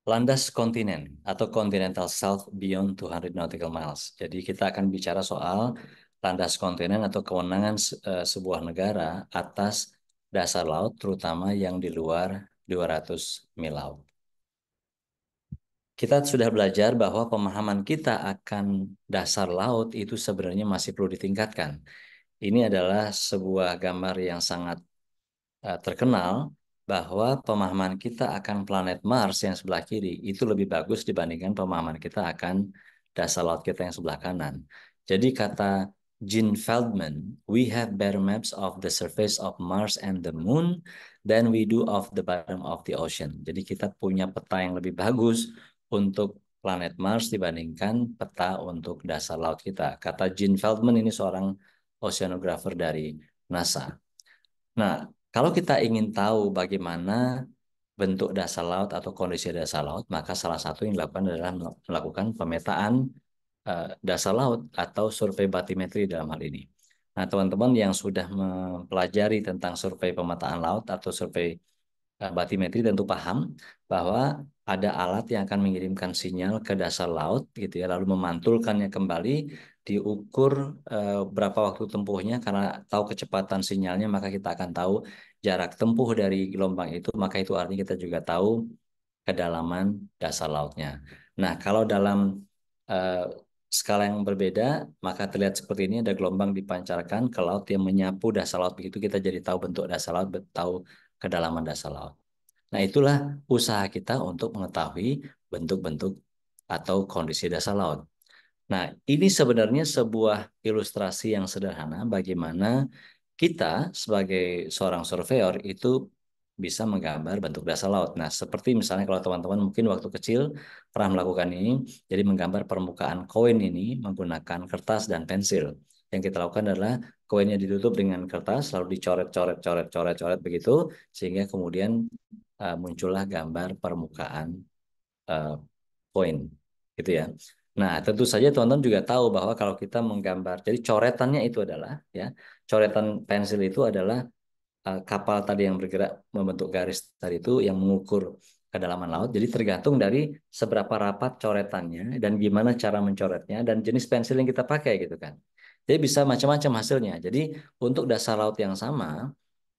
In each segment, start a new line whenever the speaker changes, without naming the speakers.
Landas kontinen atau continental shelf beyond 200 nautical miles. Jadi kita akan bicara soal landas kontinen atau kewenangan sebuah negara atas dasar laut, terutama yang di luar 200 mil laut. Kita sudah belajar bahwa pemahaman kita akan dasar laut itu sebenarnya masih perlu ditingkatkan. Ini adalah sebuah gambar yang sangat terkenal bahwa pemahaman kita akan planet Mars yang sebelah kiri itu lebih bagus dibandingkan pemahaman kita akan dasar laut kita yang sebelah kanan. Jadi kata Gene Feldman, we have better maps of the surface of Mars and the Moon than we do of the bottom of the ocean. Jadi kita punya peta yang lebih bagus untuk planet Mars dibandingkan peta untuk dasar laut kita. Kata Gene Feldman ini seorang oceanographer dari NASA. Nah, kalau kita ingin tahu bagaimana bentuk dasar laut atau kondisi dasar laut, maka salah satu yang dilakukan adalah melakukan pemetaan dasar laut atau survei batimetri dalam hal ini. Nah, teman-teman yang sudah mempelajari tentang survei pemetaan laut atau survei batimetri tentu paham bahwa ada alat yang akan mengirimkan sinyal ke dasar laut gitu ya, lalu memantulkannya kembali, diukur berapa waktu tempuhnya karena tahu kecepatan sinyalnya maka kita akan tahu jarak tempuh dari gelombang itu, maka itu artinya kita juga tahu kedalaman dasar lautnya. Nah, kalau dalam eh, skala yang berbeda, maka terlihat seperti ini ada gelombang dipancarkan ke laut yang menyapu dasar laut, begitu kita jadi tahu bentuk dasar laut, tahu kedalaman dasar laut. Nah, itulah usaha kita untuk mengetahui bentuk-bentuk atau kondisi dasar laut. Nah, ini sebenarnya sebuah ilustrasi yang sederhana bagaimana kita sebagai seorang surveyor itu bisa menggambar bentuk dasar laut. Nah, seperti misalnya kalau teman-teman mungkin waktu kecil pernah melakukan ini, jadi menggambar permukaan koin ini menggunakan kertas dan pensil. Yang kita lakukan adalah koinnya ditutup dengan kertas, lalu dicoret-coret, coret-coret, coret begitu, sehingga kemudian muncullah gambar permukaan uh, koin, gitu ya. Nah, tentu saja teman-teman juga tahu bahwa kalau kita menggambar, jadi coretannya itu adalah, ya, coretan pensil itu adalah kapal tadi yang bergerak membentuk garis tadi itu yang mengukur kedalaman laut. Jadi tergantung dari seberapa rapat coretannya dan gimana cara mencoretnya dan jenis pensil yang kita pakai gitu kan. Jadi bisa macam-macam hasilnya. Jadi untuk dasar laut yang sama,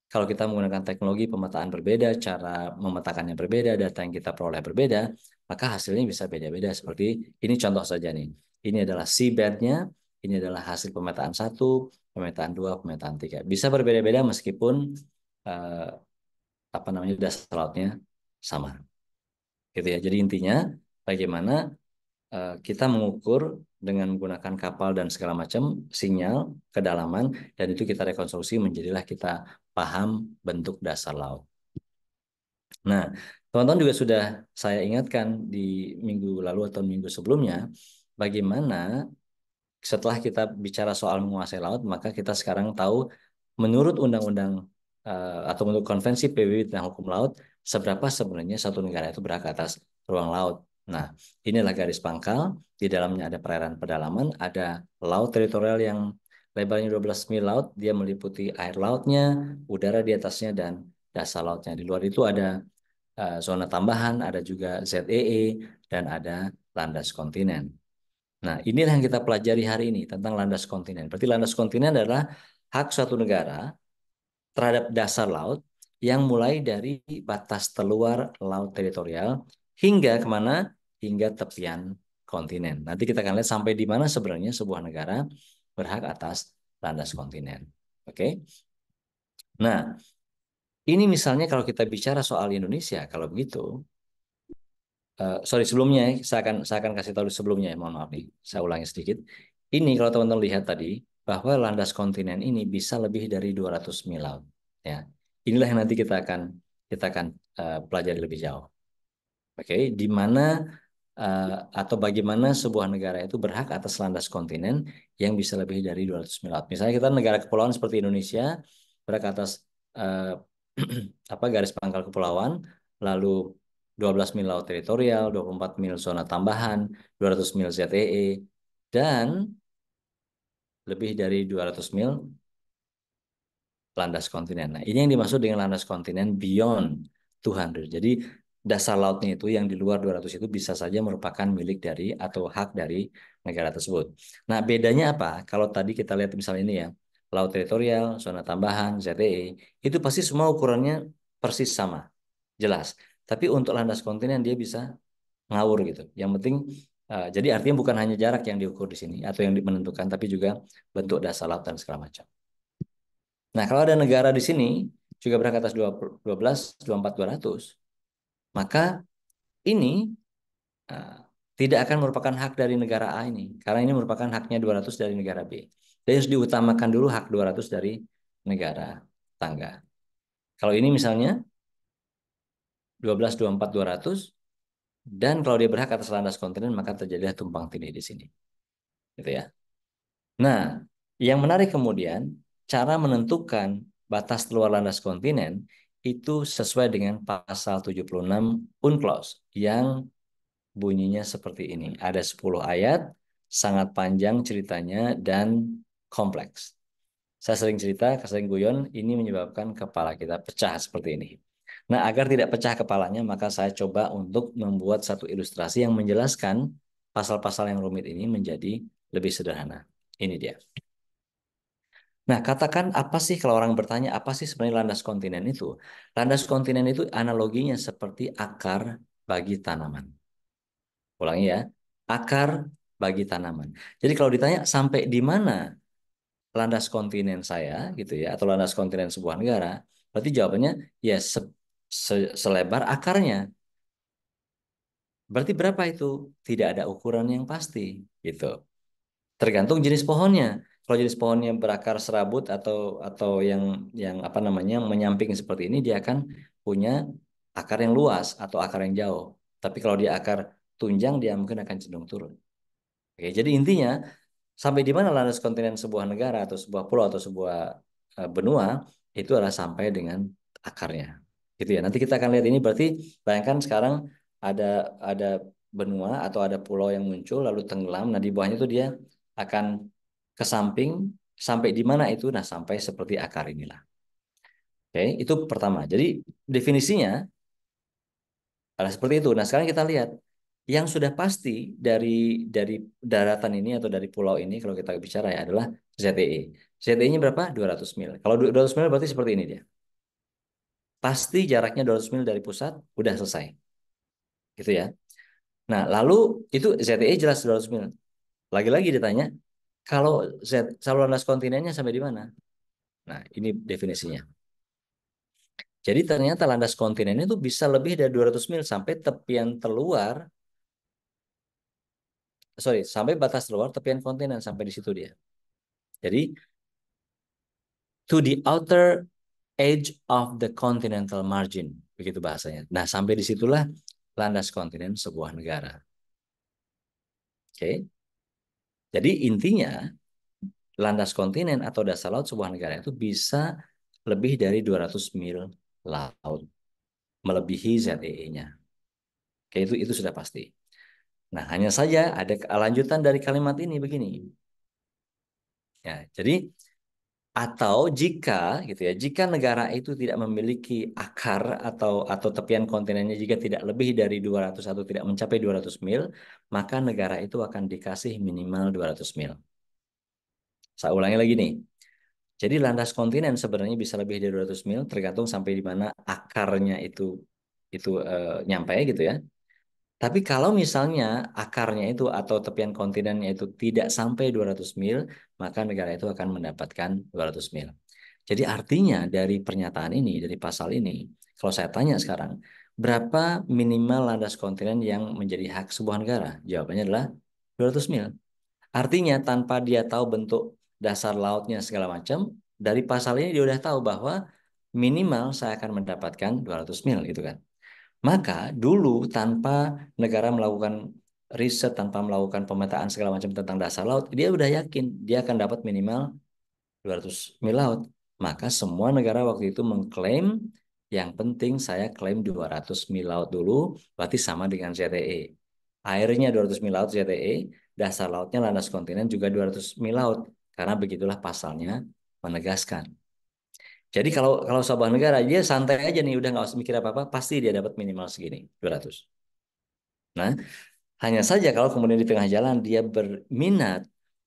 kalau kita menggunakan teknologi pemetaan berbeda, cara memetakannya berbeda, data yang kita peroleh berbeda, maka hasilnya bisa beda-beda. Seperti ini contoh saja nih. Ini adalah seabed-nya, ini adalah hasil pemetaan satu, pemetaan dua, pemetaan tiga. Bisa berbeda-beda meskipun eh, apa namanya dasar lautnya sama. Gitu ya. Jadi intinya bagaimana kita mengukur dengan menggunakan kapal dan segala macam sinyal kedalaman dan itu kita rekonstruksi menjadilah kita paham bentuk dasar laut. Nah, teman-teman juga sudah saya ingatkan di minggu lalu atau minggu sebelumnya bagaimana setelah kita bicara soal menguasai laut, maka kita sekarang tahu menurut undang-undang atau menurut konvensi PBB tentang hukum laut, seberapa sebenarnya satu negara itu berhak atas ruang laut. Nah, inilah garis pangkal, di dalamnya ada perairan pedalaman, ada laut teritorial yang lebarnya 12 mil laut, dia meliputi air lautnya, udara di atasnya, dan dasar lautnya. Di luar itu ada zona tambahan, ada juga ZEE, dan ada landas kontinen. Nah, inilah yang kita pelajari hari ini tentang landas kontinen. Berarti landas kontinen adalah hak suatu negara terhadap dasar laut yang mulai dari batas terluar laut teritorial hingga kemana? Hingga tepian kontinen. Nanti kita akan lihat sampai di mana sebenarnya sebuah negara berhak atas landas kontinen. Oke? Nah, ini misalnya kalau kita bicara soal Indonesia, kalau begitu, sorry sebelumnya, saya akan kasih tahu sebelumnya, ya, mohon maaf nih, saya ulangi sedikit. Ini kalau teman-teman lihat tadi, bahwa landas kontinen ini bisa lebih dari 200 mil laut. Ya, inilah yang nanti kita akan pelajari lebih jauh. Oke, di mana eh, atau bagaimana sebuah negara itu berhak atas landas kontinen yang bisa lebih dari 200 mil laut. Misalnya kita negara kepulauan seperti Indonesia berhak atas eh, apa garis pangkal kepulauan, lalu 12 mil laut teritorial, 24 mil zona tambahan, 200 mil ZEE, dan lebih dari 200 mil landas kontinen. Nah, ini yang dimaksud dengan landas kontinen beyond 200. Jadi dasar lautnya itu yang di luar 200 itu bisa saja merupakan milik dari atau hak dari negara tersebut. Nah, bedanya apa? Kalau tadi kita lihat misalnya ini ya, laut teritorial, zona tambahan, ZTE, itu pasti semua ukurannya persis sama, jelas. Tapi untuk landas kontinen dia bisa ngawur gitu. Yang penting, jadi artinya bukan hanya jarak yang diukur di sini atau yang menentukan, tapi juga bentuk dasar laut dan segala macam. Nah, kalau ada negara di sini juga berhak atas 12, 24, 200, maka ini uh, tidak akan merupakan hak dari negara A ini, karena ini merupakan haknya 200 dari negara B. Jadi harus diutamakan dulu hak 200 dari negara tangga. Kalau ini misalnya 12, 24, 200, dan kalau dia berhak atas landas kontinen, maka terjadilah tumpang tindih di sini. Gitu ya. Nah, yang menarik kemudian, cara menentukan batas luar landas kontinen itu sesuai dengan pasal 76 UNCLOS yang bunyinya seperti ini. Ada 10 ayat, sangat panjang ceritanya dan kompleks. Saya sering cerita, sering guyon, ini menyebabkan kepala kita pecah seperti ini. Nah, agar tidak pecah kepalanya, maka saya coba untuk membuat satu ilustrasi yang menjelaskan pasal-pasal yang rumit ini menjadi lebih sederhana. Ini dia. Nah, katakan apa sih kalau orang bertanya apa sih sebenarnya landas kontinen itu? Landas kontinen itu analoginya seperti akar bagi tanaman. Ulangi ya, akar bagi tanaman. Jadi kalau ditanya sampai di mana landas kontinen saya gitu ya, atau landas kontinen sebuah negara, berarti jawabannya ya selebar akarnya. Berarti berapa itu? Tidak ada ukuran yang pasti gitu. Tergantung jenis pohonnya. Kalau jenis pohonnya berakar serabut atau yang apa namanya menyamping seperti ini, dia akan punya akar yang luas atau akar yang jauh. Tapi kalau dia akar tunjang, dia mungkin akan cenderung turun. Oke, jadi intinya sampai di mana landas kontinen sebuah negara atau sebuah pulau atau sebuah benua itu adalah sampai dengan akarnya. Gitu ya. Nanti kita akan lihat ini berarti bayangkan sekarang ada ada benua atau ada pulau yang muncul lalu tenggelam. Nah, di bawahnya itu dia akan ke samping sampai di mana itu? Nah, sampai seperti akar inilah. Oke, itu pertama. Jadi definisinya adalah seperti itu. Nah, sekarang kita lihat yang sudah pasti dari daratan ini atau dari pulau ini kalau kita bicara ya adalah ZTE. ZTE-nya berapa? 200 mil. Kalau 200 mil berarti seperti ini dia. Pasti jaraknya 200 mil dari pusat udah selesai. Gitu ya. Nah, lalu itu ZTE jelas 200 mil. Lagi-lagi ditanya, kalau saluran landas kontinennya sampai di mana? Nah, ini definisinya. Jadi ternyata landas kontinen itu bisa lebih dari 200 mil sampai tepian terluar, sorry, sampai batas terluar tepian kontinen sampai di situ dia. Jadi to the outer edge of the continental margin, begitu bahasanya. Nah, sampai disitulah landas kontinen sebuah negara. Oke, jadi intinya landas kontinen atau dasar laut sebuah negara itu bisa lebih dari 200 mil laut, melebihi ZEE-nya. Oke, itu sudah pasti. Nah, hanya saja ada lanjutan dari kalimat ini begini. Ya, jadi atau jika gitu ya, jika negara itu tidak memiliki akar atau tepian kontinennya jika tidak lebih dari 200 atau tidak mencapai 200 mil, maka negara itu akan dikasih minimal 200 mil. Saya ulangi lagi nih. Jadi landas kontinen sebenarnya bisa lebih dari 200 mil tergantung sampai di mana akarnya itu nyampe gitu ya. Tapi kalau misalnya akarnya itu atau tepian kontinennya itu tidak sampai 200 mil, maka negara itu akan mendapatkan 200 mil. Jadi artinya dari pernyataan ini, dari pasal ini, kalau saya tanya sekarang, berapa minimal landas kontinen yang menjadi hak sebuah negara? Jawabannya adalah 200 mil. Artinya tanpa dia tahu bentuk dasar lautnya segala macam, dari pasal ini dia udah tahu bahwa minimal saya akan mendapatkan 200 mil gitu kan. Maka dulu tanpa negara melakukan riset, tanpa melakukan pemetaan segala macam tentang dasar laut, dia udah yakin dia akan dapat minimal 200 mil laut. Maka semua negara waktu itu mengklaim yang penting saya klaim 200 mil laut dulu, berarti sama dengan ZTE. Airnya 200 mil laut ZTE, dasar lautnya landas kontinen juga 200 mil laut. Karena begitulah pasalnya menegaskan. Jadi kalau kalau sebuah negara dia santai aja nih, udah nggak usah mikir apa-apa, pasti dia dapat minimal segini, 200. Nah, hanya saja kalau kemudian di tengah jalan dia berminat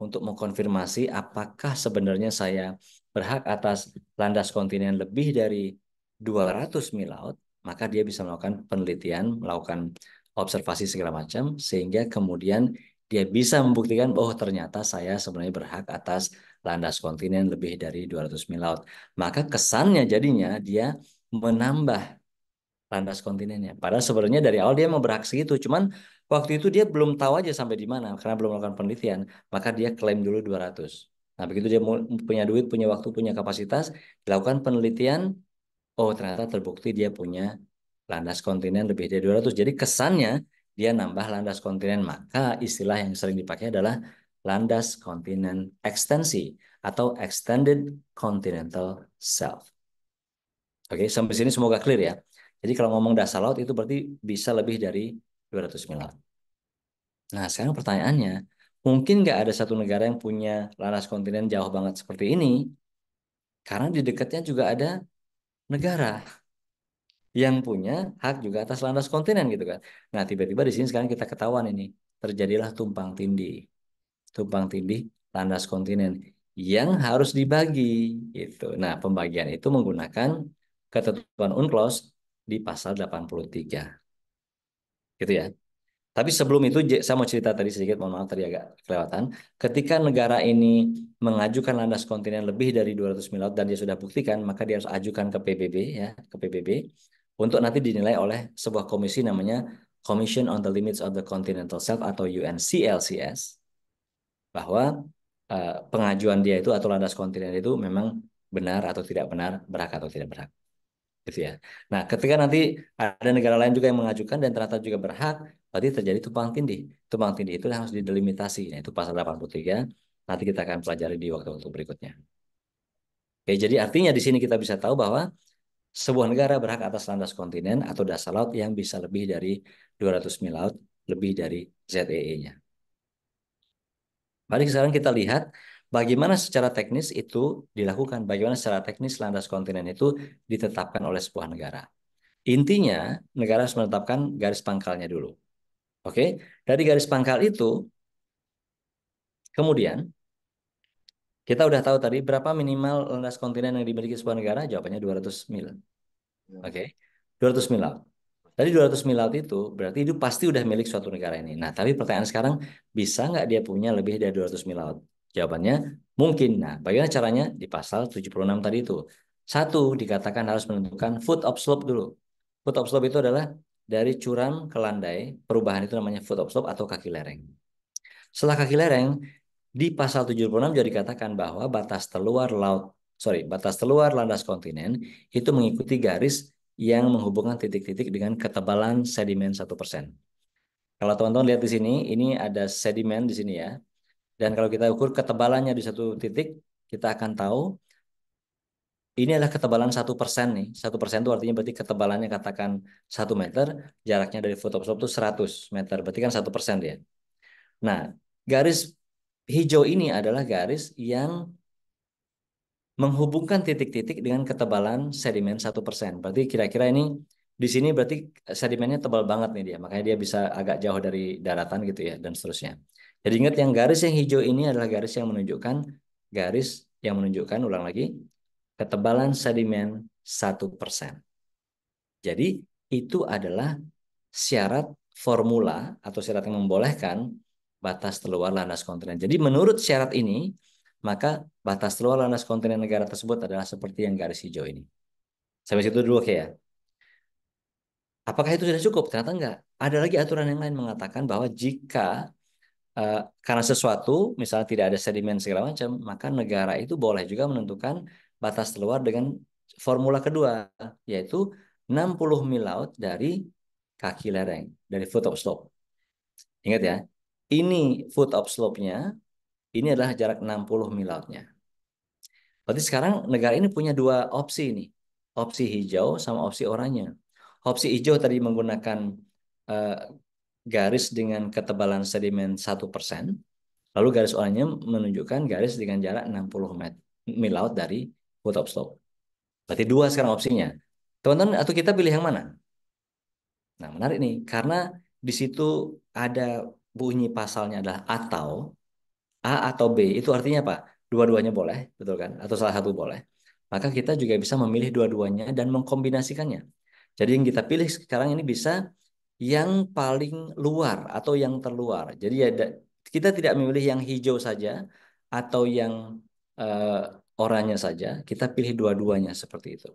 untuk mengkonfirmasi apakah sebenarnya saya berhak atas landas kontinen lebih dari 200 mil laut, maka dia bisa melakukan penelitian, melakukan observasi segala macam, sehingga kemudian dia bisa membuktikan bahwa ternyata saya sebenarnya berhak atas landas kontinen lebih dari 200 mil laut. Maka kesannya jadinya dia menambah landas kontinennya. Padahal sebenarnya dari awal dia mau berhak segitu, cuman waktu itu dia belum tahu aja sampai di mana karena belum melakukan penelitian, maka dia klaim dulu 200. Nah, begitu dia punya duit, punya waktu, punya kapasitas, dilakukan penelitian, oh ternyata terbukti dia punya landas kontinen lebih dari 200. Jadi kesannya dia nambah landas kontinen, maka istilah yang sering dipakai adalah landas kontinen ekstensi atau extended continental shelf. Oke, sampai sini semoga clear ya. Jadi kalau ngomong dasar laut itu berarti bisa lebih dari 200 mil laut. Nah, sekarang pertanyaannya, mungkin nggak ada satu negara yang punya landas kontinen jauh banget seperti ini, karena di dekatnya juga ada negara yang punya hak juga atas landas kontinen gitu kan. Nah, tiba-tiba di sini sekarang kita ketahuan ini, terjadilah tumpang tindih landas kontinen yang harus dibagi gitu. Nah, pembagian itu menggunakan ketentuan UNCLOS di pasal 83 gitu ya. Tapi sebelum itu saya mau cerita tadi sedikit, mohon maaf tadi agak kelewatan. Ketika negara ini mengajukan landas kontinen lebih dari 200 mil laut dan dia sudah buktikan, maka dia harus ajukan ke PBB ya, ke PBB untuk nanti dinilai oleh sebuah komisi namanya Commission on the Limits of the Continental Shelf atau UNCLCS, bahwa pengajuan dia itu atau landas kontinen itu memang benar atau tidak benar, berhak atau tidak berhak gitu ya. Nah, ketika nanti ada negara lain juga yang mengajukan dan ternyata juga berhak, berarti terjadi tumpang tindih. Tumpang tindih itu harus didelimitasi. Nah, itu pasal 83. Nanti kita akan pelajari di waktu-waktu berikutnya. Oke, jadi artinya di sini kita bisa tahu bahwa sebuah negara berhak atas landas kontinen atau dasar laut yang bisa lebih dari 200 mil laut, lebih dari ZEE-nya. Mari sekarang kita lihat bagaimana secara teknis itu dilakukan, bagaimana secara teknis landas kontinen itu ditetapkan oleh sebuah negara. Intinya, negara harus menetapkan garis pangkalnya dulu. Oke, dari garis pangkal itu, kemudian kita udah tahu tadi berapa minimal landas kontinen yang dimiliki sebuah negara? Jawabannya 200 mil. Oke, 200 mil laut. Dari 200 mil laut itu berarti itu pasti udah milik suatu negara ini. Nah, tapi pertanyaan sekarang, bisa nggak dia punya lebih dari 200 mil laut? Jawabannya mungkin. Nah, bagaimana caranya? Di pasal 76 tadi itu. Satu, dikatakan harus menentukan foot of slope dulu. Foot of slope itu adalah dari curam ke landai, perubahan itu namanya foot of slope atau kaki lereng. Setelah kaki lereng, di pasal 76 juga dikatakan bahwa batas teluar landas kontinen itu mengikuti garis yang menghubungkan titik-titik dengan ketebalan sedimen 1%. Kalau teman-teman lihat di sini, ini ada sedimen di sini ya. Dan kalau kita ukur ketebalannya di satu titik, kita akan tahu ini adalah ketebalan 1% nih. 1% itu artinya berarti ketebalannya katakan 1 meter, jaraknya dari foot of slope itu 100 meter. Berarti kan 1% dia. Nah, garis hijau ini adalah garis yang menghubungkan titik-titik dengan ketebalan sedimen 1%. Berarti kira-kira ini di sini berarti sedimennya tebal banget nih dia. Makanya dia bisa agak jauh dari daratan gitu ya dan seterusnya. Jadi ingat yang garis yang hijau ini adalah garis yang menunjukkan ulang lagi ketebalan sedimen 1%. Jadi itu adalah syarat formula atau syarat yang membolehkan batas terluar landas kontinen. Jadi menurut syarat ini, maka batas terluar landas kontinen negara tersebut adalah seperti yang garis hijau ini. Sampai situ dulu oke ya. Apakah itu sudah cukup? Ternyata enggak. Ada lagi aturan yang lain mengatakan bahwa jika eh, karena sesuatu, misalnya tidak ada sedimen segala macam, maka negara itu boleh juga menentukan batas terluar dengan formula kedua, yaitu 60 mil laut dari kaki lereng, dari foot of slope. Ingat ya, ini foot of slope-nya, ini adalah jarak 60 mil lautnya. Berarti sekarang negara ini punya dua opsi nih, opsi hijau sama opsi oranye. Opsi hijau tadi menggunakan eh, garis dengan ketebalan sedimen 1%. Lalu garis oranye menunjukkan garis dengan jarak 60 mil laut dari foot of slope. Berarti dua sekarang opsinya. Teman-teman, atau kita pilih yang mana? Nah, menarik nih, karena di situ ada bunyi pasalnya adalah atau A atau B. Itu artinya apa? Dua-duanya boleh, betul kan? Atau salah satu boleh. Maka kita juga bisa memilih dua-duanya dan mengkombinasikannya. Jadi yang kita pilih sekarang ini bisa yang paling luar atau yang terluar. Jadi ya kita tidak memilih yang hijau saja atau yang oranye saja. Kita pilih dua-duanya seperti itu.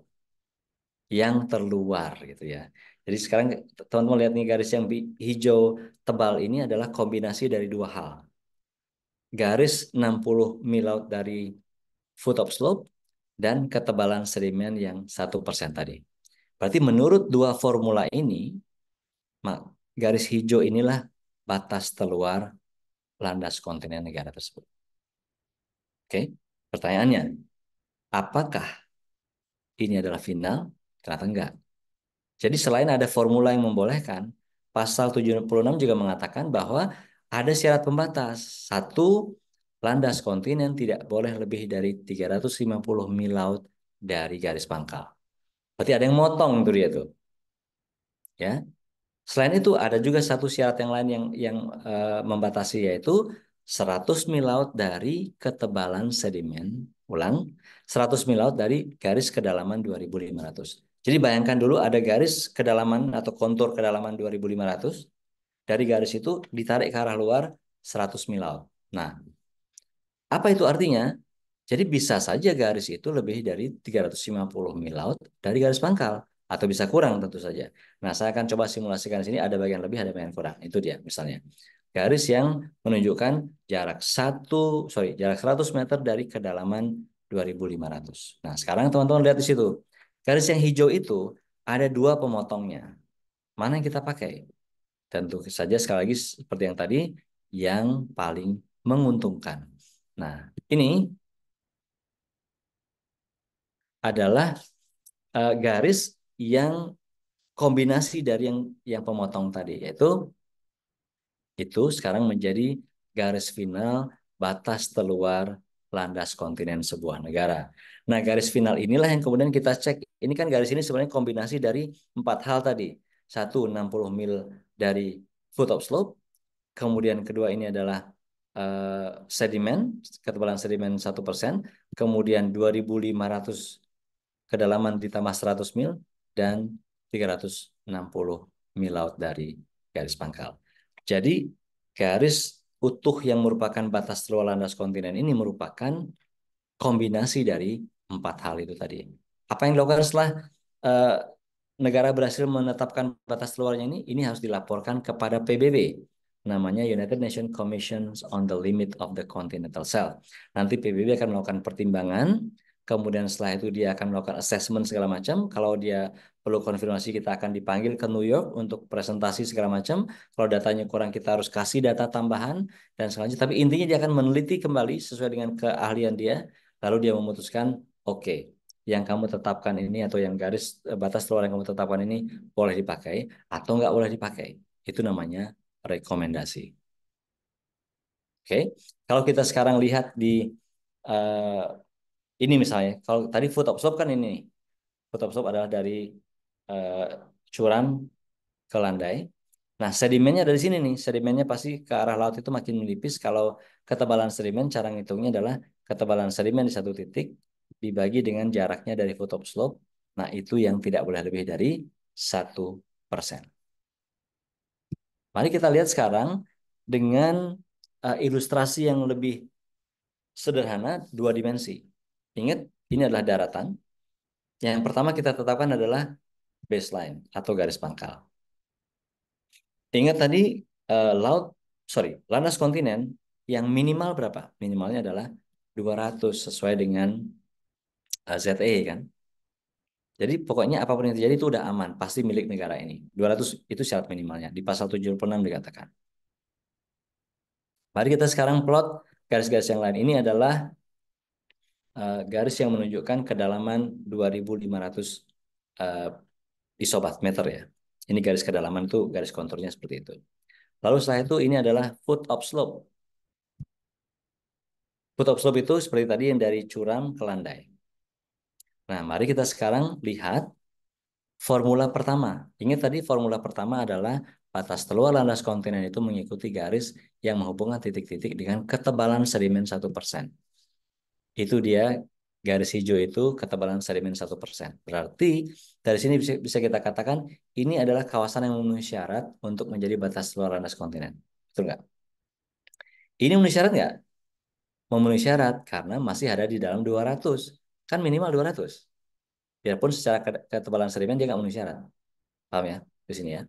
Yang terluar gitu ya. Jadi sekarang teman-teman lihat nih garis yang hijau tebal ini adalah kombinasi dari dua hal. Garis 60 mil laut dari foot of slope dan ketebalan sedimen yang 1% tadi. Berarti menurut dua formula ini, garis hijau inilah batas terluar landas kontinen negara tersebut. Oke, pertanyaannya, apakah ini adalah final? Ternyata enggak. Jadi selain ada formula yang membolehkan, pasal 76 juga mengatakan bahwa ada syarat pembatas. Satu, landas kontinen tidak boleh lebih dari 350 mil laut dari garis pangkal. Berarti ada yang motong tuh dia tuh. Ya. Selain itu ada juga satu syarat yang lain yang membatasi, yaitu 100 mil laut dari ketebalan sedimen. Ulang, 100 mil laut dari garis kedalaman 2.500. Jadi bayangkan dulu ada garis kedalaman atau kontur kedalaman 2.500. Dari garis itu ditarik ke arah luar 100 mil laut. Nah, apa itu artinya? Jadi bisa saja garis itu lebih dari 350 mil laut dari garis pangkal. Atau bisa kurang tentu saja. Nah, saya akan coba simulasikan di sini, ada bagian lebih, ada bagian kurang. Itu dia misalnya. Garis yang menunjukkan jarak 100 meter dari kedalaman 2.500. Nah, sekarang teman-teman lihat di situ. Garis yang hijau itu ada dua pemotongnya. Mana yang kita pakai? Tentu saja sekali lagi seperti yang tadi, yang paling menguntungkan. Nah, ini adalah garis yang kombinasi dari yang pemotong tadi, yaitu itu sekarang menjadi garis final batas terluar landas kontinen sebuah negara. Nah, garis final inilah yang kemudian kita cek. Ini kan garis ini sebenarnya kombinasi dari empat hal tadi. Satu, 60 mil dari foot of slope. Kemudian kedua ini adalah sedimen, ketebalan sedimen 1%. Kemudian 2.500 kedalaman ditambah 100 mil, dan 360 mil laut dari garis pangkal. Jadi garis utuh yang merupakan batas luar landas kontinen ini merupakan kombinasi dari empat hal itu tadi. Apa yang dilakukan setelah eh, negara berhasil menetapkan batas luarnya ini? Ini harus dilaporkan kepada PBB. Namanya United Nations Commission on the Limit of the Continental Shelf. Nanti PBB akan melakukan pertimbangan, kemudian setelah itu dia akan melakukan assessment segala macam. Kalau dia perlu konfirmasi, kita akan dipanggil ke New York untuk presentasi segala macam. Kalau datanya kurang, kita harus kasih data tambahan dan selanjutnya. Tapi intinya dia akan meneliti kembali sesuai dengan keahlian dia. Lalu dia memutuskan, oke, yang kamu tetapkan ini atau yang garis batas luar yang kamu tetapkan ini boleh dipakai atau nggak boleh dipakai. Itu namanya rekomendasi. Oke, kalau kita sekarang lihat di uh, ini misalnya, kalau tadi foot of slope kan ini, foot of slope adalah dari uh, curam ke landai. Nah, sedimennya dari sini nih, sedimennya pasti ke arah laut itu makin menipis. Kalau ketebalan sedimen, cara ngitungnya adalah ketebalan sedimen di satu titik dibagi dengan jaraknya dari foot of slope. Nah, itu yang tidak boleh lebih dari 1%. Mari kita lihat sekarang dengan ilustrasi yang lebih sederhana, dua dimensi. Ingat, ini adalah daratan. Yang pertama kita tetapkan adalah baseline atau garis pangkal. Ingat tadi laut, sorry, landas kontinen yang minimal berapa? Minimalnya adalah 200 sesuai dengan ZE kan. Jadi pokoknya apapun yang terjadi itu udah aman, pasti milik negara ini. 200 itu syarat minimalnya. Di pasal 76 dikatakan. Mari kita sekarang plot garis-garis yang lain. Ini adalah garis yang menunjukkan kedalaman 2.500 uh, isobat meter ya. Ini garis kedalaman itu garis konturnya seperti itu. Lalu setelah itu ini adalah foot of slope. Foot of slope itu seperti tadi yang dari curam ke landai. Nah, mari kita sekarang lihat formula pertama. Ingat tadi formula pertama adalah batas keluar landas kontinen itu mengikuti garis yang menghubungkan titik-titik dengan ketebalan sedimen 1%. Itu dia garis hijau itu ketebalan sedimen 1%. Berarti dari sini bisa kita katakan ini adalah kawasan yang memenuhi syarat untuk menjadi batas keluar landas kontinen. Betul nggak? Ini memenuhi syarat nggak? Memenuhi syarat karena masih ada di dalam 200. Kan minimal 200. Biarpun secara ketebalan sedimen dia nggak memenuhi syarat. Paham ya? Di sini ya.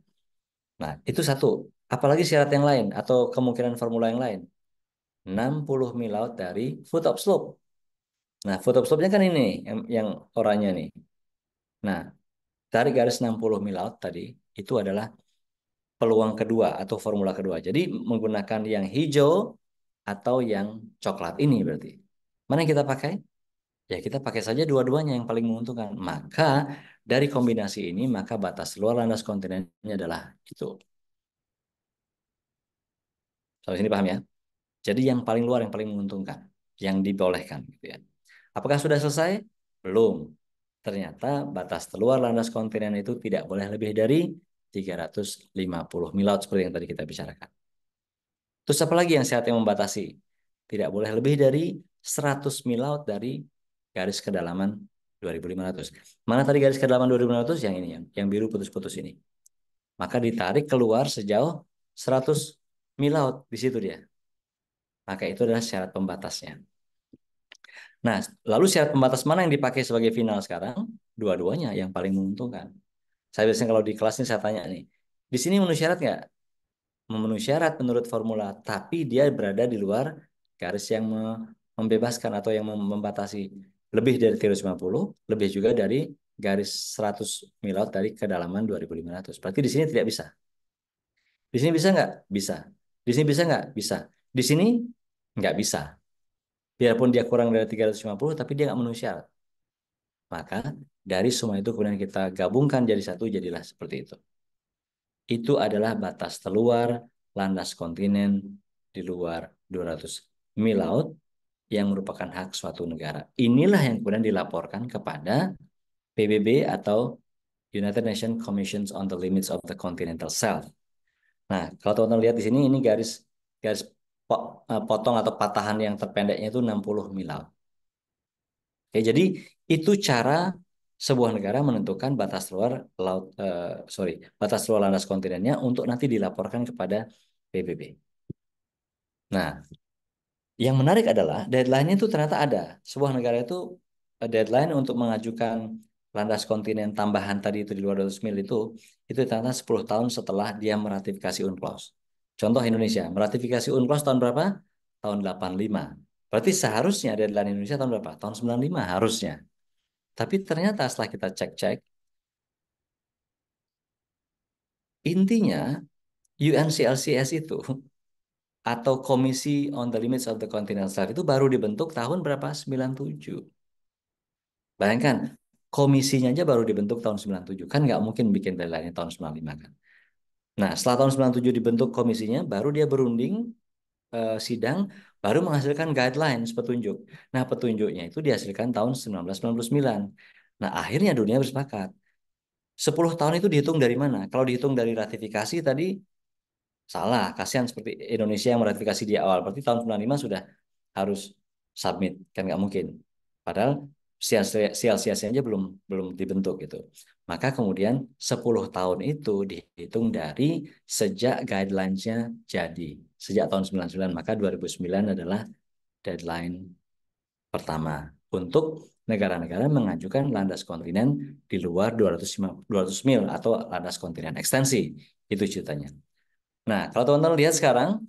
Nah, itu satu. Apalagi syarat yang lain atau kemungkinan formula yang lain. 60 mil laut dari foot of slope. Nah, foot of slope-nya kan ini yang oranye nih. Nah, dari garis 60 mil laut tadi, itu adalah peluang kedua atau formula kedua. Jadi menggunakan yang hijau atau yang coklat ini berarti. Mana yang kita pakai? Ya kita pakai saja dua-duanya yang paling menguntungkan. Maka dari kombinasi ini, maka batas luar landas kontinennya adalah itu. Sampai sini paham ya? Jadi yang paling luar yang paling menguntungkan, yang dibolehkan gitu ya. Apakah sudah selesai? Belum. Ternyata batas terluar landas kontinen itu tidak boleh lebih dari 350 mil laut seperti yang tadi kita bicarakan. Terus apa lagi yang syarat yang membatasi? Tidak boleh lebih dari 100 mil laut dari garis kedalaman 2.500. Mana tadi garis kedalaman 2.500? Yang ini, yang biru putus-putus ini. Maka ditarik keluar sejauh 100 mil laut. Di situ dia. Maka itu adalah syarat pembatasnya. Nah, lalu syarat pembatas mana yang dipakai sebagai final sekarang? Dua-duanya yang paling menguntungkan. Saya biasanya kalau di kelas ini saya tanya nih, di sini memenuhi syarat nggak? Memenuhi syarat menurut formula, tapi dia berada di luar garis yang membebaskan atau yang membatasi lebih dari 350, lebih juga dari garis 100 mil laut dari kedalaman 2.500. Berarti di sini tidak bisa. Di sini bisa nggak? Bisa. Di sini bisa nggak? Bisa. Di sini nggak bisa. Biarpun dia kurang dari 350, tapi dia nggak memenuhi syarat. Maka dari semua itu kemudian kita gabungkan jadi satu, jadilah seperti itu. Itu adalah batas terluar landas kontinen di luar 200 mil laut yang merupakan hak suatu negara. Inilah yang kemudian dilaporkan kepada PBB atau United Nations Commissions on the Limits of the Continental Shelf. Nah, kalau teman-teman lihat di sini ini garis garis potong atau patahan yang terpendeknya itu 60 mil laut. Oke, jadi itu cara sebuah negara menentukan batas luar laut, batas luar landas kontinennya untuk nanti dilaporkan kepada PBB. Nah, yang menarik adalah deadline-nya itu ternyata ada. Sebuah negara itu deadline untuk mengajukan landas kontinen tambahan tadi itu di luar 200 mil itu ternyata 10 tahun setelah dia meratifikasi UNCLOS. Contoh Indonesia, meratifikasi UNCLOS tahun berapa? Tahun 85. Berarti seharusnya deadline Indonesia tahun berapa? Tahun 95 harusnya. Tapi ternyata setelah kita cek-cek, intinya UNCLCS itu atau Komisi on the Limits of the Continental Shelf itu baru dibentuk tahun berapa? 97. Bayangkan, komisinya aja baru dibentuk tahun 97. Kan nggak mungkin bikin deadline tahun 95 kan. Nah, setelah tahun 97 dibentuk komisinya, baru dia berunding, sidang, baru menghasilkan guidelines, petunjuk. Nah, petunjuknya itu dihasilkan tahun 1999. Nah, akhirnya dunia bersepakat. 10 tahun itu dihitung dari mana? Kalau dihitung dari ratifikasi tadi, salah. Kasihan seperti Indonesia yang meratifikasi di awal. Berarti tahun 95 sudah harus submit. Kan nggak mungkin. Padahal sial-sialnya aja belum belum dibentuk gitu. Maka kemudian 10 tahun itu dihitung dari sejak guidelines-nya jadi. Sejak tahun 99, maka 2009 adalah deadline pertama untuk negara-negara mengajukan landas kontinen di luar 200 mil atau landas kontinen ekstensi. Itu ceritanya. Nah, kalau teman-teman lihat sekarang,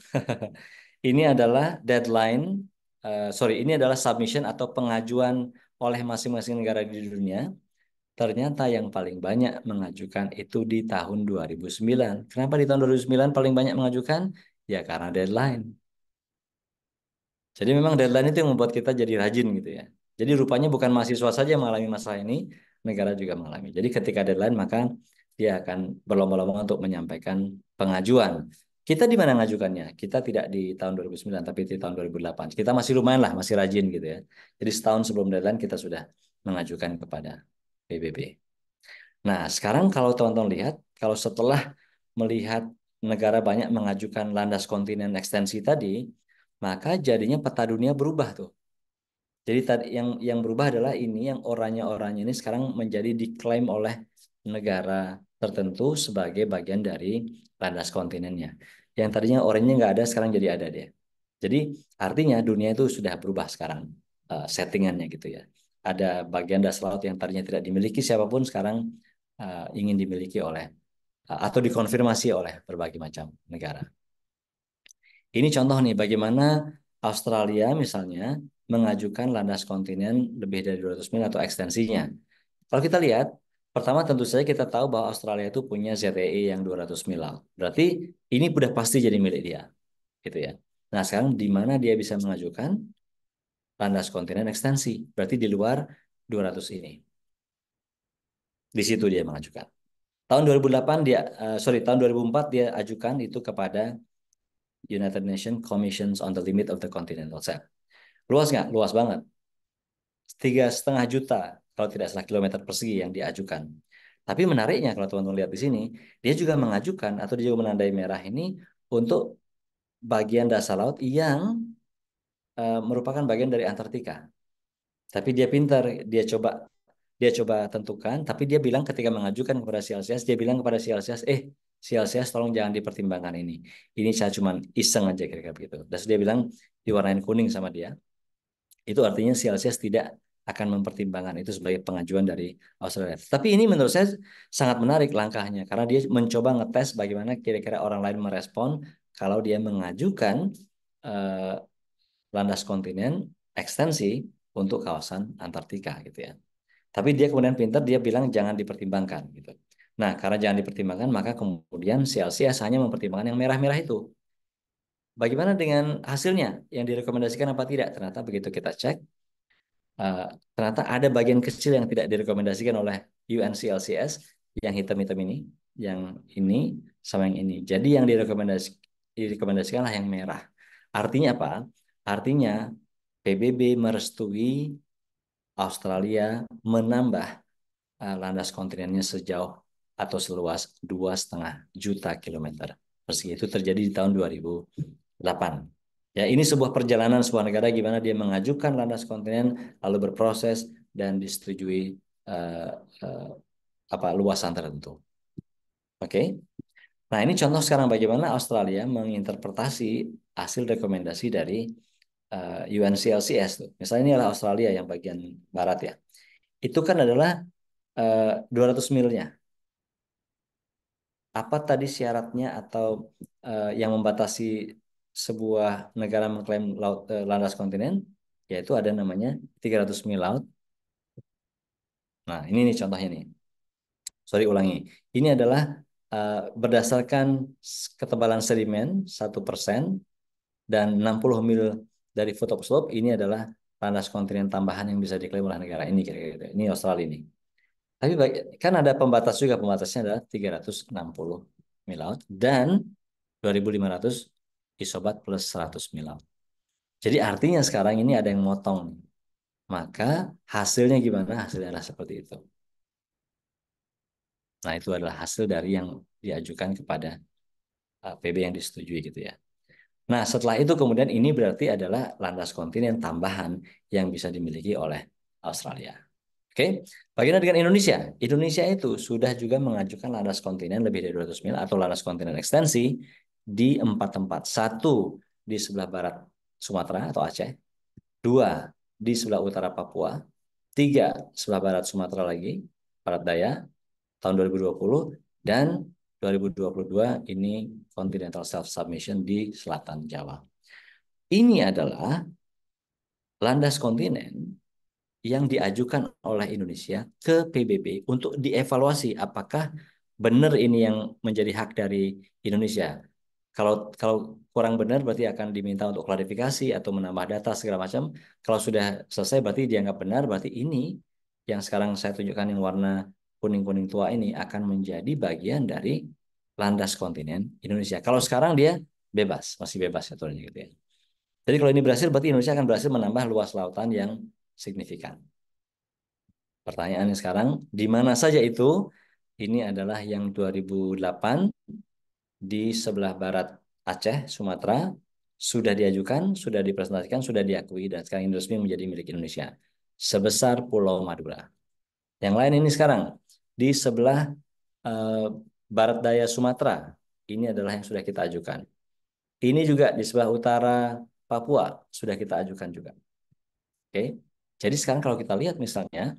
ini adalah deadline, ini adalah submission atau pengajuan oleh masing-masing negara di dunia. Ternyata yang paling banyak mengajukan itu di tahun 2009. Kenapa di tahun 2009 paling banyak mengajukan? Ya karena deadline. Jadi memang deadline itu yang membuat kita jadi rajin gitu ya. Jadi rupanya bukan mahasiswa saja yang mengalami masalah ini, negara juga mengalami. Jadi ketika deadline maka dia akan berlomba-lomba untuk menyampaikan pengajuan. Kita di mana ngajukannya? Kita tidak di tahun 2009 tapi di tahun 2008. Kita masih lumayan lah, masih rajin gitu ya. Jadi setahun sebelum deadline kita sudah mengajukan kepada PBB. Nah, sekarang kalau teman-teman lihat, kalau setelah melihat negara banyak mengajukan landas kontinen ekstensi tadi, maka jadinya peta dunia berubah tuh. Jadi tadi yang berubah adalah ini yang oranye-oranye ini sekarang menjadi diklaim oleh negara tertentu sebagai bagian dari landas kontinennya. Yang tadinya oranye nggak ada sekarang jadi ada dia. Jadi artinya dunia itu sudah berubah sekarang settingannya gitu ya. Ada bagian dasar laut yang tadinya tidak dimiliki siapapun sekarang ingin dimiliki oleh atau dikonfirmasi oleh berbagai macam negara. Ini contoh nih bagaimana Australia misalnya mengajukan landas kontinen lebih dari 200 mil atau ekstensinya. Kalau kita lihat, pertama tentu saja kita tahu bahwa Australia itu punya ZEE yang 200 mil laut. Berarti ini sudah pasti jadi milik dia, gitu ya. Nah, sekarang di mana dia bisa mengajukan landas kontinen ekstensi? Berarti di luar 200 ini. Di situ dia mengajukan. Tahun 2008 dia tahun 2004 dia ajukan itu kepada United Nations Commissions on the Limit of the Continental Shelf. Luas nggak? Luas banget. 3,5 juta kalau tidak salah kilometer persegi yang diajukan. Tapi menariknya kalau teman-teman lihat di sini, dia juga mengajukan atau dia juga menandai merah ini untuk bagian dasar laut yang merupakan bagian dari Antartika. Tapi dia pintar, dia coba tentukan, tapi dia bilang ketika mengajukan kepada Celsius, dia bilang kepada Celsius, Celsius tolong jangan dipertimbangkan ini. Ini saya cuma iseng aja kira-kira begitu. Dan dia bilang diwarnain kuning sama dia. Itu artinya Celsius tidak akan mempertimbangkan itu sebagai pengajuan dari Australia. Tapi ini menurut saya sangat menarik langkahnya karena dia mencoba ngetes bagaimana kira-kira orang lain merespon kalau dia mengajukan eh, landas kontinen ekstensi untuk kawasan Antartika gitu ya. Tapi dia kemudian pintar dia bilang jangan dipertimbangkan gitu. Nah, karena jangan dipertimbangkan maka kemudian Celsius hanya mempertimbangkan yang merah-merah itu. Bagaimana dengan hasilnya? Yang direkomendasikan apa tidak? Ternyata begitu kita cek, uh, ternyata ada bagian kecil yang tidak direkomendasikan oleh UNCLCS, yang hitam-hitam ini, yang ini, sama yang ini. Jadi yang direkomendasikanlah yang merah. Artinya apa? Artinya PBB merestui Australia menambah landas kontinennya sejauh atau seluas 2,5 juta kilometer persegi. Itu terjadi di tahun 2008. Ya, ini sebuah perjalanan sebuah negara gimana dia mengajukan landas kontinen lalu berproses dan disetujui uh, uh, luasan tertentu. Oke. Nah, ini contoh sekarang bagaimana Australia menginterpretasi hasil rekomendasi dari UNCLCS tuh. Misalnya ini adalah Australia yang bagian barat ya. Itu kan adalah 200 milnya. Apa tadi syaratnya atau yang membatasi sebuah negara mengklaim landas kontinen? Yaitu ada namanya 300 mil laut. Nah, ini nih contohnya nih. Sorry, ulangi. Ini adalah berdasarkan ketebalan sedimen 1% dan 60 mil dari foot of slope, ini adalah landas kontinen tambahan yang bisa diklaim oleh negara ini kira-kira. Ini Australia ini. Tapi kan ada pembatas juga, pembatasnya adalah 360 mil laut dan 2.500 isobat plus 100 mil laut. Jadi artinya sekarang ini ada yang motong. Maka hasilnya gimana? Hasilnya adalah seperti itu. Nah, itu adalah hasil dari yang diajukan kepada PB yang disetujui gitu ya. Nah, setelah itu kemudian ini berarti adalah landas kontinen tambahan yang bisa dimiliki oleh Australia. Oke, bagaimana dengan Indonesia? Indonesia itu sudah juga mengajukan landas kontinen lebih dari 200 mil atau landas kontinen ekstensi di 4 tempat. Satu di sebelah barat Sumatera atau Aceh, dua di sebelah utara Papua, tiga sebelah barat Sumatera lagi, barat daya, tahun 2020, dan 2022 ini continental self-submission di selatan Jawa. Ini adalah landas kontinen yang diajukan oleh Indonesia ke PBB untuk dievaluasi apakah benar ini yang menjadi hak dari Indonesia. Kalau kalau kurang benar berarti akan diminta untuk klarifikasi atau menambah data segala macam. Kalau sudah selesai berarti dianggap benar, berarti ini yang sekarang saya tunjukkan yang warna kuning-kuning tua ini akan menjadi bagian dari landas kontinen Indonesia. Kalau sekarang dia bebas, masih bebas aturannya gitu ya. Jadi kalau ini berhasil berarti Indonesia akan berhasil menambah luas lautan yang signifikan. Pertanyaannya sekarang, di mana saja itu? Ini adalah yang 2008 di sebelah barat Aceh, Sumatera, sudah diajukan, sudah dipresentasikan, sudah diakui, dan sekarang ini resmi menjadi milik Indonesia. Sebesar Pulau Madura. Yang lain ini sekarang, di sebelah eh, barat daya Sumatera, ini adalah yang sudah kita ajukan. Ini juga di sebelah utara Papua, sudah kita ajukan juga. Oke. Jadi sekarang kalau kita lihat misalnya,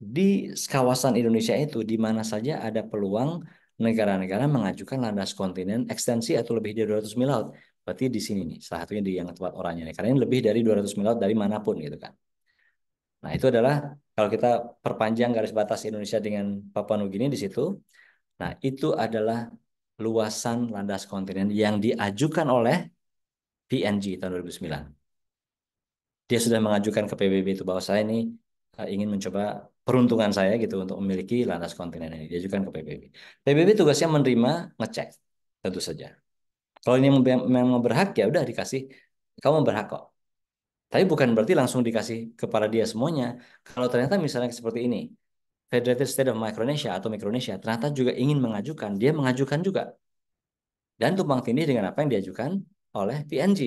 di kawasan Indonesia itu di mana saja ada peluang negara-negara mengajukan landas kontinen ekstensi atau lebih dari 200 mil laut. Berarti di sini nih, salah satunya di yang tempat orangnya nih. Karena ini lebih dari 200 mil laut dari manapun gitu kan. Nah, itu adalah kalau kita perpanjang garis batas Indonesia dengan Papua Nugini di situ. Nah, itu adalah luasan landas kontinen yang diajukan oleh PNG tahun 2009. Dia sudah mengajukan ke PBB itu bahwa saya ini ingin mencoba peruntungan saya gitu untuk memiliki landas kontinen ini. Diajukan ke PBB. PBB tugasnya menerima, ngecek, tentu saja. Kalau ini memang berhak ya udah dikasih, kamu berhak kok. Tapi bukan berarti langsung dikasih kepada dia semuanya. Kalau ternyata misalnya seperti ini, Federated State of Micronesia atau Micronesia ternyata juga ingin mengajukan, dia mengajukan juga. Dan tumpang tindih dengan apa yang diajukan oleh PNG.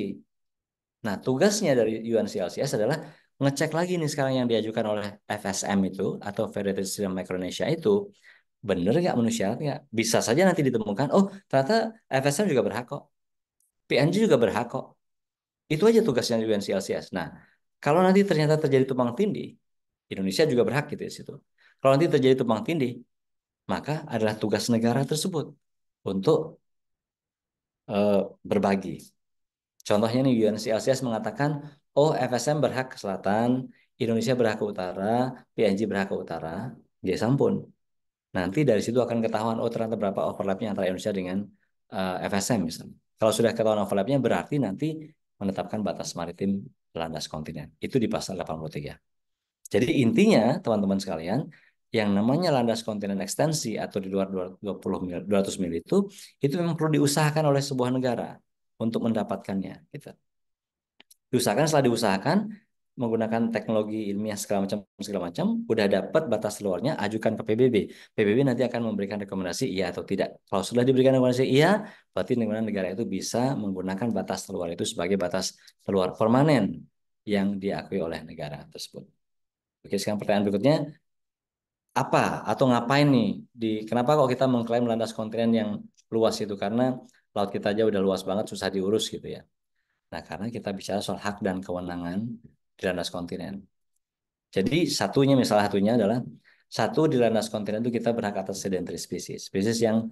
Nah, tugasnya dari UNCLCS adalah ngecek lagi nih sekarang yang diajukan oleh FSM itu atau Federated State of Micronesia itu benar nggak memenuhi syarat nggak? Bisa saja nanti ditemukan, oh ternyata FSM juga berhak kok, PNG juga berhak kok. Itu aja tugasnya UNCLCS. Nah, kalau nanti ternyata terjadi tumpang tindih, Indonesia juga berhak gitu di situ. Kalau nanti terjadi tumpang tindih, maka adalah tugas negara tersebut untuk berbagi. Contohnya nih UNCLCS mengatakan, oh FSM berhak ke selatan, Indonesia berhak ke utara, PNG berhak ke utara. Ya sampun. Nanti dari situ akan ketahuan, oh ternyata berapa overlapnya antara Indonesia dengan FSM misalnya. Kalau sudah ketahuan overlapnya berarti nanti menetapkan batas maritim landas kontinen. Itu di pasal 83. Jadi intinya teman-teman sekalian, yang namanya landas kontinen ekstensi atau di luar 20 mil, 200 mil itu memang perlu diusahakan oleh sebuah negara untuk mendapatkannya. Gitu. Diusahakan setelah diusahakan menggunakan teknologi ilmiah segala macam udah dapat batas luarnya ajukan ke PBB. PBB nanti akan memberikan rekomendasi iya atau tidak. Kalau sudah diberikan rekomendasi iya, berarti negara itu bisa menggunakan batas luar itu sebagai batas luar permanen yang diakui oleh negara tersebut. Oke, sekarang pertanyaan berikutnya, apa atau ngapain nih di kenapa kok kita mengklaim landas kontinen yang luas itu? Karena laut kita aja udah luas banget, susah diurus gitu ya. Nah, karena kita bicara soal hak dan kewenangan di landas kontinen. Jadi salah satunya adalah satu di landas kontinen itu kita berhak atas sedentary species. Spesies yang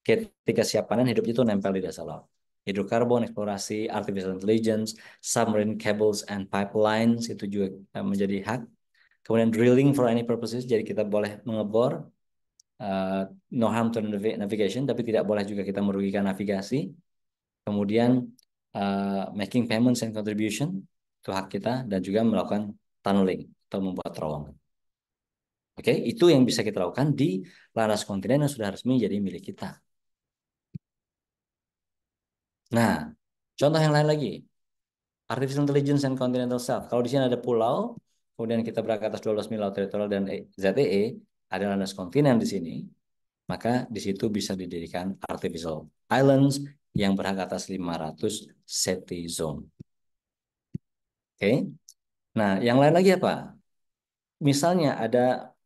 ketika siap panen hidupnya itu nempel di dasar laut. Hidrokarbon, eksplorasi, artificial intelligence, submarine cables and pipelines itu juga menjadi hak. Kemudian drilling for any purposes, jadi kita boleh mengebor, uh, no harm to navigation, tapi tidak boleh juga kita merugikan navigasi. Kemudian making payments and contribution itu hak kita dan juga melakukan tunneling atau membuat terowongan. Oke, itu yang bisa kita lakukan di landas kontinen yang sudah resmi jadi milik kita. Nah, contoh yang lain lagi, artificial intelligence and continental shelf. Kalau di sini ada pulau, kemudian kita berada atas 12 mil laut teritorial dan ZEE, ada landas kontinen di sini, maka di situ bisa didirikan artificial islands yang berhak atas 500 safety zone. Oke. Nah, yang lain lagi apa? Misalnya ada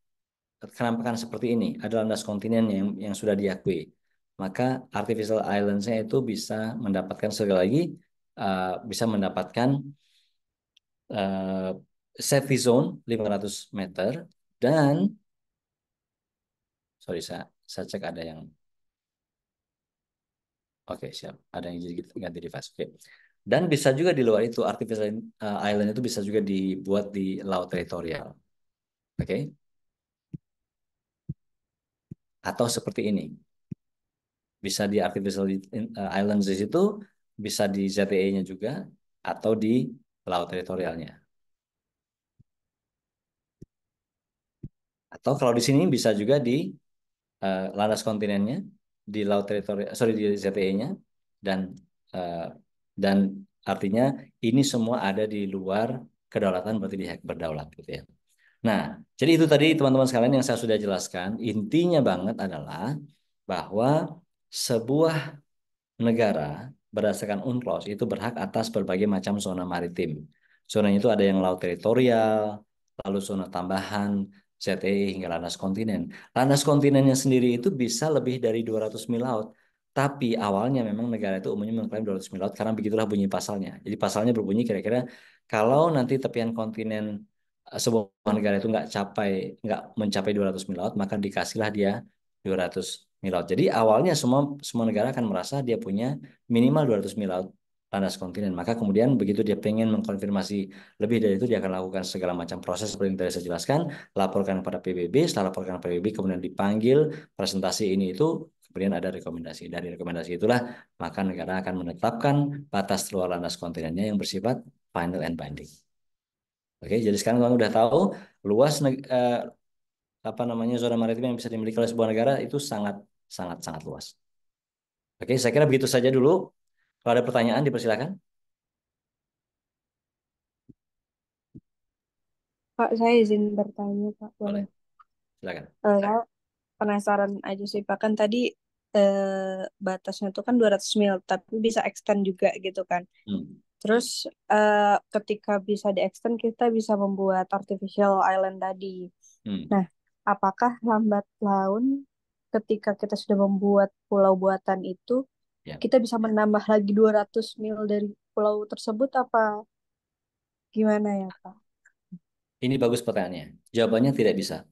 kenampakan seperti ini, ada landas kontinen yang sudah diakui, maka artificial islands-nya itu bisa mendapatkan sekali lagi bisa mendapatkan uh, safety zone 500 meter dan sorry saya cek ada yang oke siap ada yang jadi ganti device oke. Dan bisa juga di luar itu artificial island itu bisa juga dibuat di laut teritorial oke atau seperti ini bisa di artificial islands di situ, bisa di ZTE-nya juga, atau di laut teritorialnya. Atau kalau di sini bisa juga di landas kontinennya, di laut teritorial, sorry di ZTE-nya, dan uh, dan artinya ini semua ada di luar kedaulatan berarti di hak berdaulat gitu ya. Nah, jadi itu tadi teman-teman sekalian yang saya sudah jelaskan. Intinya banget adalah bahwa sebuah negara berdasarkan UNCLOS itu berhak atas berbagai macam zona maritim. Zonanya itu ada yang laut teritorial, lalu zona tambahan, ZEE hingga landas kontinen. Landas kontinennya sendiri itu bisa lebih dari 200 mil laut. Tapi awalnya memang negara itu umumnya mengklaim 200 mil laut karena begitulah bunyi pasalnya. Jadi pasalnya berbunyi kira-kira kalau nanti tepian kontinen sebuah negara itu nggak mencapai 200 mil laut, maka dikasihlah dia 200 mil laut. Jadi awalnya semua semua negara akan merasa dia punya minimal 200 mil laut landas kontinen. Maka kemudian begitu dia pengen mengkonfirmasi lebih dari itu, dia akan lakukan segala macam proses seperti yang tadi saya jelaskan, laporkan kepada PBB, setelah laporkan ke PBB, kemudian dipanggil, presentasi ini itu, kemudian ada rekomendasi. Dari rekomendasi itulah, maka negara akan menetapkan batas luar landas kontinennya yang bersifat final and binding. Oke, jadi sekarang kamu udah tahu luas apa namanya zona maritim yang bisa dimiliki oleh sebuah negara itu sangat sangat sangat luas. Oke, saya kira begitu saja dulu. Kalau ada pertanyaan, dipersilakan.
Pak, saya izin bertanya, Pak, boleh?
Boleh, silakan.
Saya penasaran aja sih, Pak. Kan tadi batasnya tuh kan 200 mil, tapi bisa extend juga gitu kan.
Hmm.
Terus ketika bisa di-extend, kita bisa membuat artificial island tadi.
Hmm.
Nah, apakah lambat laun ketika kita sudah membuat pulau buatan itu,
Ya,
kita bisa menambah lagi 200 mil dari pulau tersebut apa gimana ya, Pak?
ini bagus pertanyaannya. Jawabannya tidak bisa.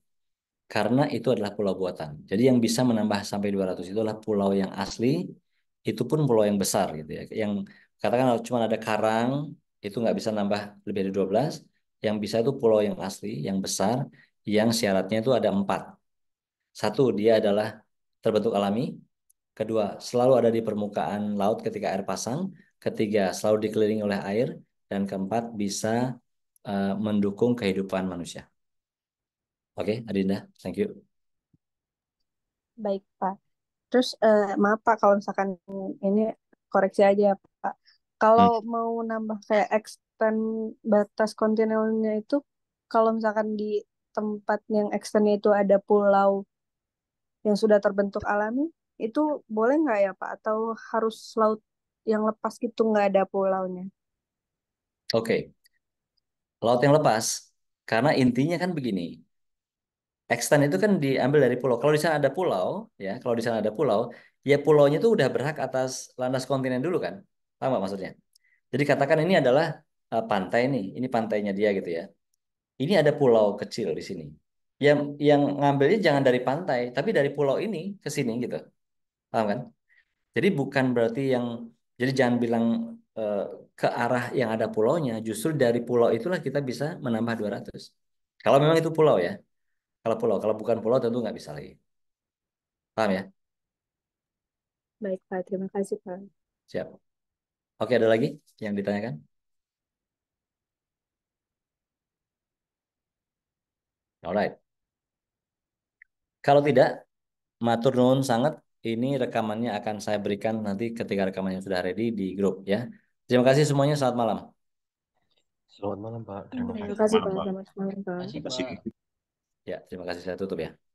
Karena itu adalah pulau buatan. Jadi yang bisa menambah sampai 200 itu adalah pulau yang asli, itu pun pulau yang besar gitu ya. Yang katakan kalau cuma ada karang, itu nggak bisa nambah lebih dari 12. Yang bisa itu pulau yang asli, yang besar, yang syaratnya itu ada 4. Satu, dia adalah terbentuk alami. Kedua, selalu ada di permukaan laut ketika air pasang. Ketiga, selalu dikelilingi oleh air. Dan keempat, bisa mendukung kehidupan manusia. Oke, Adinda, thank you.
Baik, Pak. Terus maaf Pak kalau misalkan ini koreksi aja ya Pak. Kalau
Hmm.
mau nambah kayak extend batas kontinennya itu, kalau misalkan di tempat yang extendnya itu ada pulau yang sudah terbentuk alami, itu boleh nggak ya Pak? Atau harus laut yang lepas gitu nggak ada pulaunya?
Oke, laut yang lepas. Karena intinya kan begini, extend itu kan diambil dari pulau. Kalau di sana ada pulau, ya, kalau di sana ada pulau, ya pulaunya itu udah berhak atas landas kontinen dulu kan. Paham nggak maksudnya? Jadi katakan ini adalah pantai nih, ini pantainya dia gitu ya. Ini ada pulau kecil di sini. Yang ngambilnya jangan dari pantai, tapi dari pulau ini ke sini gitu. Paham kan? Jadi bukan berarti jadi jangan bilang eh, ke arah yang ada pulaunya, justru dari pulau itulah kita bisa menambah 200. Kalau memang itu pulau ya. Kalau bukan pulau tentu nggak bisa lagi. Paham ya?
Baik Pak, terima kasih Pak.
Siap. Oke, ada lagi yang ditanyakan? Alright. Kalau tidak, matur nuwun sangat. Ini rekamannya akan saya berikan nanti ketika rekamannya sudah ready di grup ya. Terima kasih semuanya. Selamat malam.
Selamat malam, Pak. Terima
Terima
kasih.
kasih Pak, selamat malam Pak.
Terima kasih, Pak.
Ya, terima kasih. Saya tutup ya.